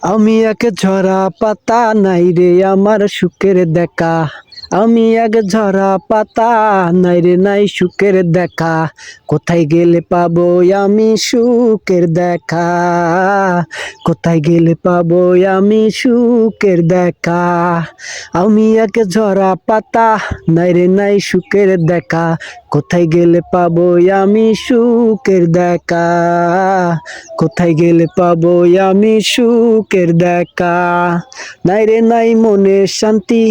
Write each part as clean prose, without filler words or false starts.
আমি এক ঝরা পাতা নাই রে আমার সুখের দেখা। আমি এক ঝরা পাতা নাই রে নাই সুখের দেখা। কোথায় গেলে পাবো আমি সুখের দেখা? কোথায় গেলে পাবো আমি সুখের দেখা? আমি এক ঝরা পাতা নাই রে নাই সুখের দেখা। কোথায় গেলে পাবো আমি সুখের দেখা? কোথায় গেলে পাবো আমি সুখের দেখা? নাই রে নাই মনে শান্তি,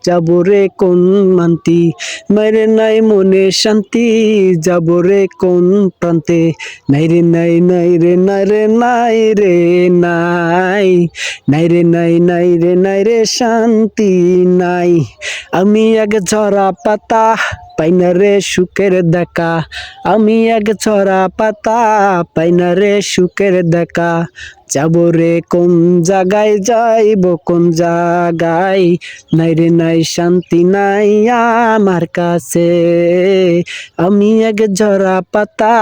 যাবো রে কোন মান্তি? নাই রে নাই মনে শান্তি, যাবো রে কোন প্রান্তে? নাই রে নাই নাই রে নাই রে নাই রে নাই, নাই রে নাই নাই রে নাই রে শান্তি নাই। আমি এক ঝরা পাতা পাই না রে সুখের দেখা। আমি এক ঝরা পাতা পাই না রে সুখের দেখা। যাবো রে কোন জায়গায়, যাইব কোন জায়গায়? নাই রে নাই শান্তি নাই আমার কাছে। আমি এক ঝরা পাতা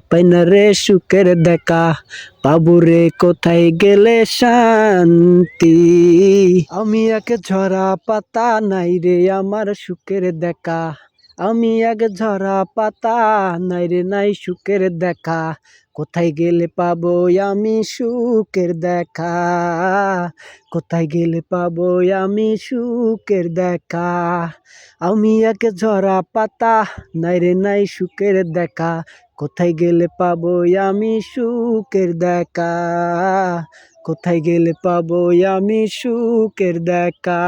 পাই না রে সুখের দেখা। পাবো রে কোথায় গেলে শান্তি? আমি এক ঝরা পাতা নাই রে আমার সুখের দেখা। আমি এক ঝরা পাতা নাই রে নাই সুখের দেখা। কোথায় গেলে পাবো আমি সুখের দেখা? কোথায় গেলে পাবো আমি সুখের দেখা? আমি এক ঝরা পাতা নাই রে নাই সুখের দেখা। কোথায় গেলে পাবো আমি সুখের দেখা? কোথায় গেলে পাবো আমি সুখের দেখা?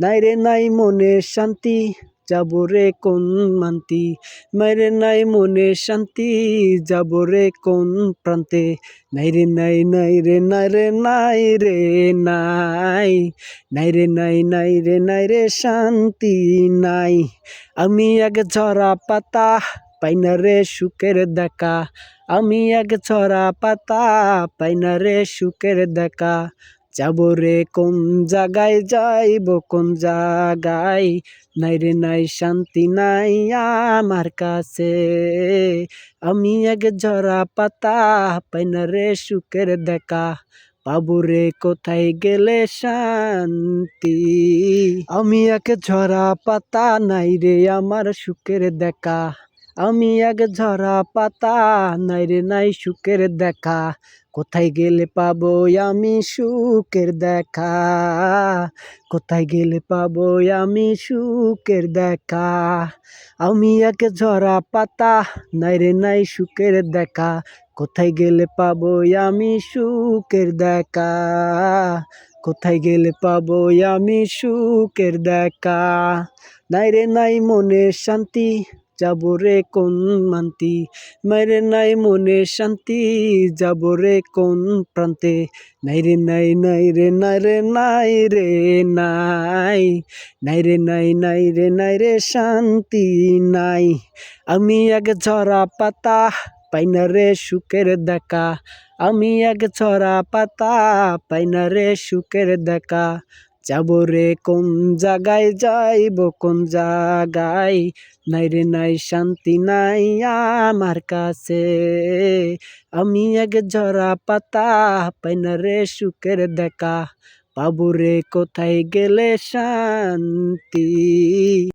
নাই রে নাই মনে শান্তি, যাবো রে কোন মান্তি? নাই রে নাই মনে শান্তি, যাবো রে কোন প্রান্তে? নাই রে নাই নাই রে নাই রে নাই রে নাই, নাই রে নাই নাই রে নাই রে শান্তি নাই। আমি এক ঝরা পাতা পাই না রে সুখের দেখা। আমি এক ঝরা পাতা পাই না রে সুখের দেখা। যাবো রে কোন জায়গায়, যাইব কোন জায়গায়? নাই রে নাই শান্তি নাই আমার কাছে। আমি এক ঝরা পাতা পাই না রে সুখের দেখা। পাবো রে কোথায় গেলে শান্তি? আমি এক ঝরা পাতা নাই রে আমার সুখের দেখা। আমি এক ঝরা পাতা নাই রে নাই সুখের দেখা। কোথায় গেলে পাবো আমি সুখের দেখা? কোথায় গেলে পাবো আমি সুখের দেখা? আমি এক ঝরা পাতা নাই রে নাই সুখের দেখা। কোথায় গেলে পাবো আমি সুখের দেখা? কোথায় গেলে পাবো আমি সুখের দেখা? নাই রে নাই মনে শান্তি, যাবো রে কোন মান্তি? নাই রে নাই মনে শান্তি, যাবো রে কোন প্রান্তে? নাই রে নাই নাই রে নাই রে নাই রে নাই, নাই রে নাই নাই রে নাই রে শান্তি নাই। আমি এক ঝরা পাতা পাই না রে সুখের দেখা। আমি এক ঝরা পাতা পাই না রে সুখের দেখা। যাবো রে কোন জায়গায়, যাইব কোন জায়গায়? নাই রে নাই শান্তি নাই আমার কাছে। আমি এক ঝরা পাতা পাই না রে সুখের দেখা। পাবো রে কোথায় গেলে শান্তি?